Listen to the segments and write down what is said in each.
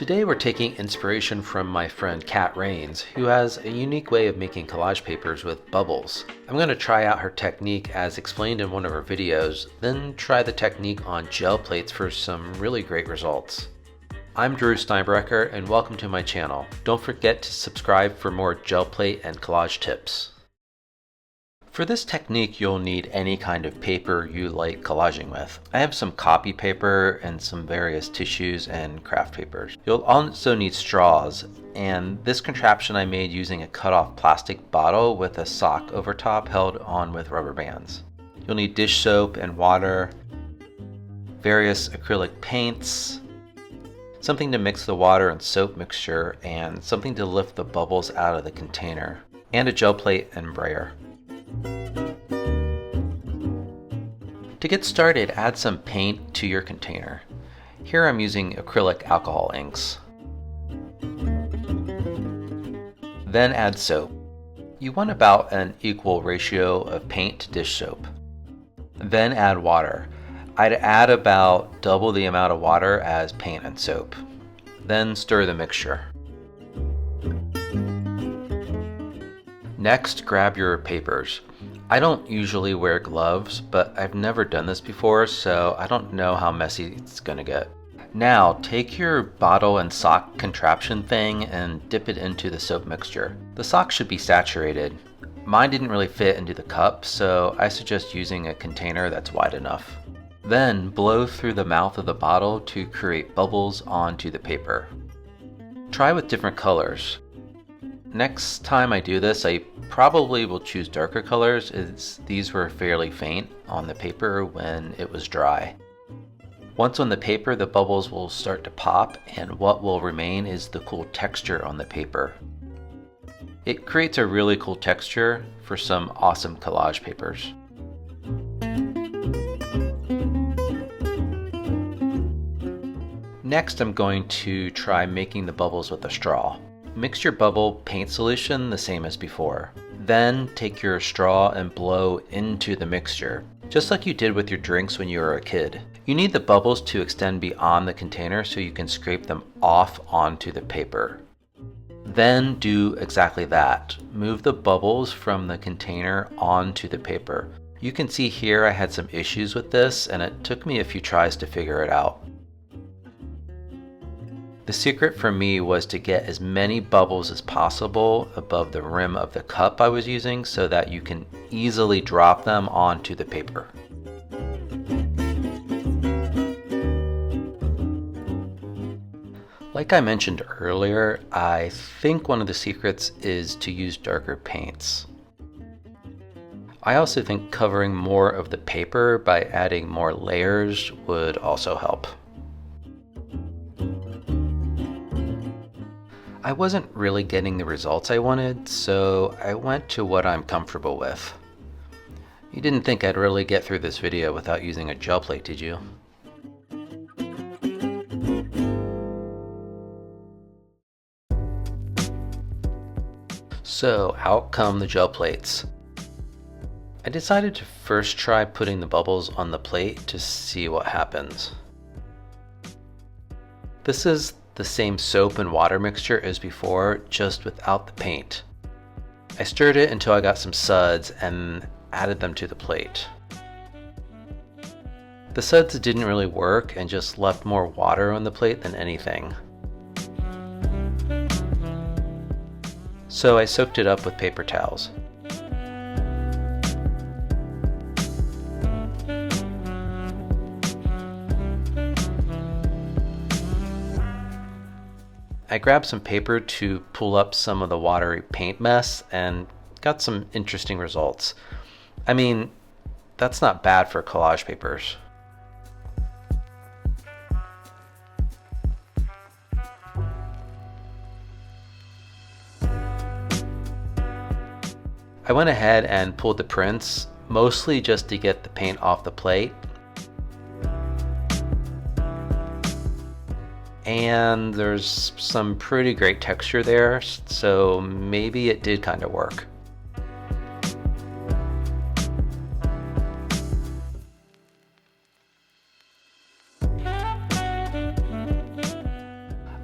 Today we're taking inspiration from my friend Kat Rains, who has a unique way of making collage papers with bubbles. I'm going to try out her technique as explained in one of her videos, then try the technique on gel plates for some really great results. I'm Drew Steinbrecher and welcome to my channel. Don't forget to subscribe for more gel plate and collage tips. For this technique, you'll need any kind of paper you like collaging with. I have some copy paper and some various tissues and craft papers. You'll also need straws, and this contraption I made using a cut-off plastic bottle with a sock over top held on with rubber bands. You'll need dish soap and water, various acrylic paints, something to mix the water and soap mixture, and something to lift the bubbles out of the container, and a gel plate and brayer. To get started, add some paint to your container. Here I'm using acrylic alcohol inks. Then add soap. You want about an equal ratio of paint to dish soap. Then add water. I'd add about double the amount of water as paint and soap. Then stir the mixture. Next, grab your papers. I don't usually wear gloves, but I've never done this before, so I don't know how messy it's gonna get. Now, take your bottle and sock contraption thing and dip it into the soap mixture. The sock should be saturated. Mine didn't really fit into the cup, so I suggest using a container that's wide enough. Then blow through the mouth of the bottle to create bubbles onto the paper. Try with different colors. Next time I do this, I probably will choose darker colors, as these were fairly faint on the paper when it was dry. Once on the paper, the bubbles will start to pop, and what will remain is the cool texture on the paper. It creates a really cool texture for some awesome collage papers. Next, I'm going to try making the bubbles with a straw. Mix your bubble paint solution the same as before. Then take your straw and blow into the mixture, just like you did with your drinks when you were a kid. You need the bubbles to extend beyond the container so you can scrape them off onto the paper. Then do exactly that. Move the bubbles from the container onto the paper. You can see here I had some issues with this, and it took me a few tries to figure it out. The secret for me was to get as many bubbles as possible above the rim of the cup I was using so that you can easily drop them onto the paper. Like I mentioned earlier, I think one of the secrets is to use darker paints. I also think covering more of the paper by adding more layers would also help. I wasn't really getting the results I wanted, so I went to what I'm comfortable with. You didn't think I'd really get through this video without using a gel plate, did you? So out come the gel plates. I decided to first try putting the bubbles on the plate to see what happens. This is the same soap and water mixture as before, just without the paint. I stirred it until I got some suds and added them to the plate. The suds didn't really work and just left more water on the plate than anything. So I soaked it up with paper towels. I grabbed some paper to pull up some of the watery paint mess and got some interesting results. I mean, that's not bad for collage papers. I went ahead and pulled the prints, mostly just to get the paint off the plate. And there's some pretty great texture there, so maybe it did kind of work.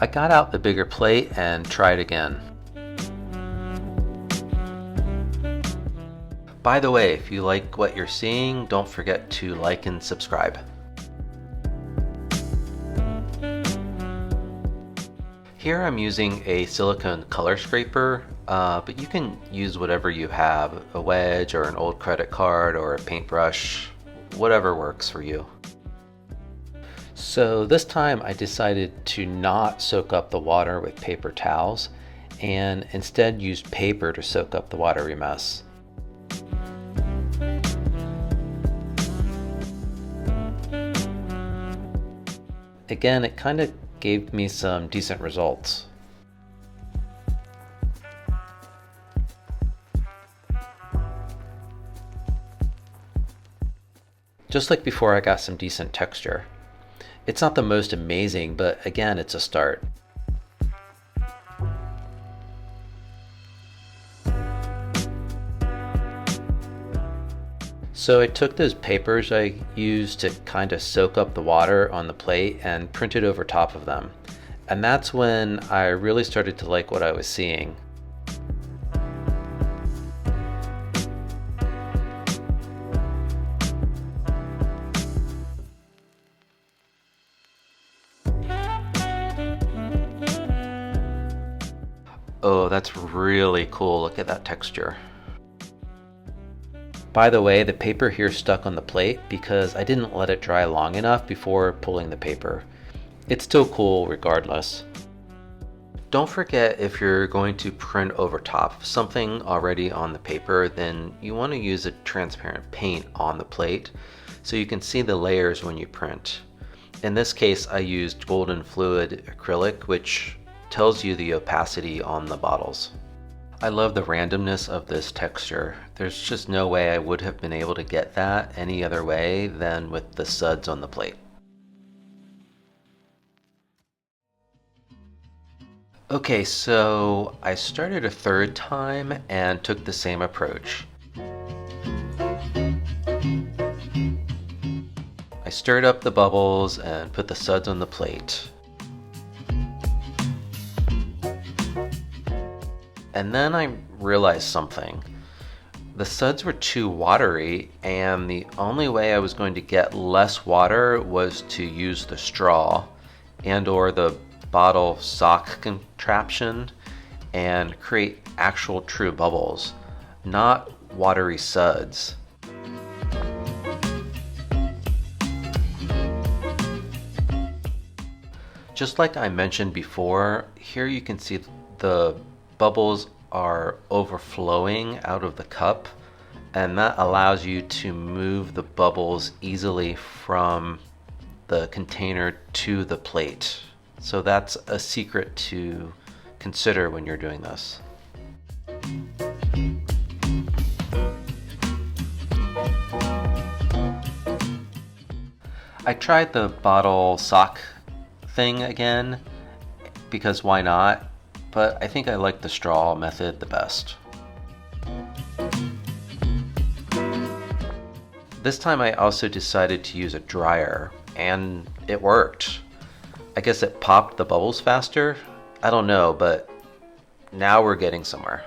I got out the bigger plate and tried again. By the way, if you like what you're seeing, don't forget to like and subscribe. Here I'm using a silicone color scraper, but you can use whatever you have, a wedge or an old credit card or a paintbrush, whatever works for you. So this time I decided to not soak up the water with paper towels and instead used paper to soak up the watery mess. Again, it kind of gave me some decent results. Just like before, I got some decent texture. It's not the most amazing, but again, it's a start. So I took those papers I used to kind of soak up the water on the plate and printed over top of them. And that's when I really started to like what I was seeing. Oh, that's really cool. Look at that texture. By the way, the paper here stuck on the plate because I didn't let it dry long enough before pulling the paper. It's still cool regardless. Don't forget, if you're going to print over top of something already on the paper, then you want to use a transparent paint on the plate so you can see the layers when you print. In this case, I used golden fluid acrylic, which tells you the opacity on the bottles. I love the randomness of this texture. There's just no way I would have been able to get that any other way than with the suds on the plate. Okay, so I started a third time and took the same approach. I stirred up the bubbles and put the suds on the plate. And then I realized something. The suds were too watery, and the only way I was going to get less water was to use the straw and or the bottle sock contraption and create actual true bubbles, not watery suds. Just like I mentioned before, here you can see the bubbles are overflowing out of the cup, and that allows you to move the bubbles easily from the container to the plate. So that's a secret to consider when you're doing this. I tried the bottle sock thing again because why not? But I think I like the straw method the best. This time I also decided to use a dryer, and it worked. I guess it popped the bubbles faster? I don't know, but now we're getting somewhere.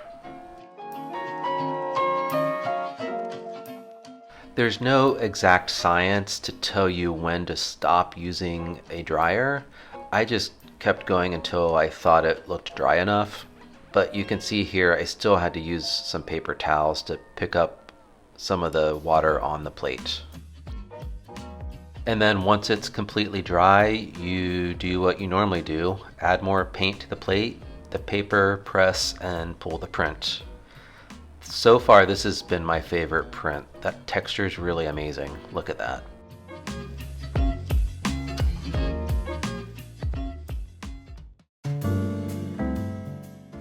There's no exact science to tell you when to stop using a dryer. I just kept going until I thought it looked dry enough, but you can see here I still had to use some paper towels to pick up some of the water on the plate. And then once it's completely dry, you do what you normally do, add more paint to the plate, the paper, press, and pull the print. So far this has been my favorite print. That texture is really amazing. Look at that.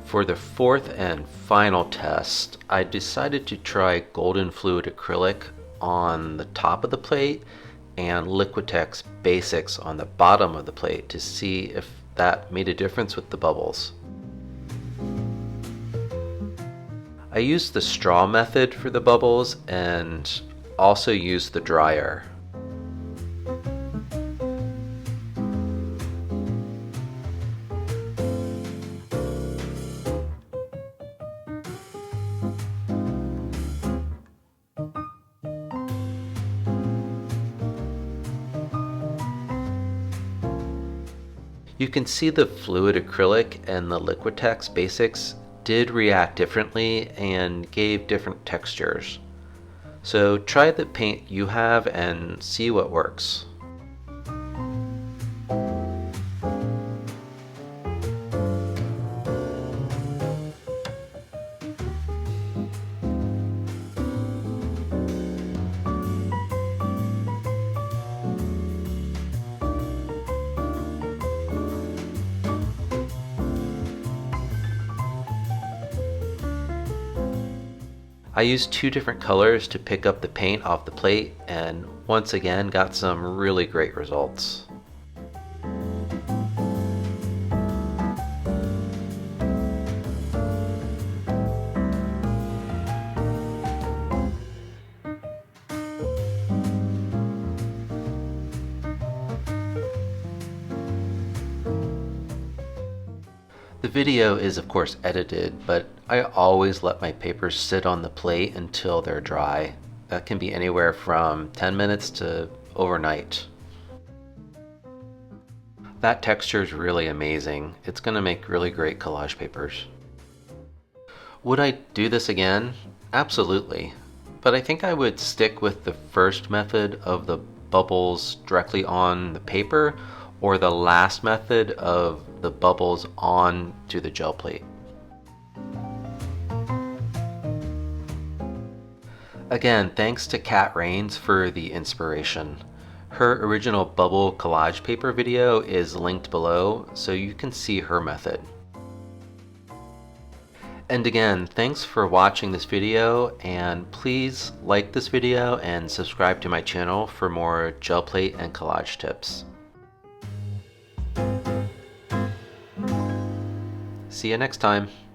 For the fourth and final test, I decided to try golden fluid acrylic on the top of the plate and Liquitex Basics on the bottom of the plate to see if that made a difference with the bubbles. I used the straw method for the bubbles and also used the dryer. You can see the fluid acrylic and the Liquitex basics did react differently and gave different textures. So try the paint you have and see what works. I used 2 different colors to pick up the paint off the plate and once again got some really great results. The video is of course edited, but I always let my papers sit on the plate until they're dry. That can be anywhere from 10 minutes to overnight. That texture is really amazing. It's going to make really great collage papers. Would I do this again? Absolutely. But I think I would stick with the first method of the bubbles directly on the paper, or the last method of the bubbles on to the gel plate. Again, thanks to Kat Rains for the inspiration. Her original bubble collage paper video is linked below so you can see her method. And again, thanks for watching this video, and please like this video and subscribe to my channel for more gel plate and collage tips. See you next time.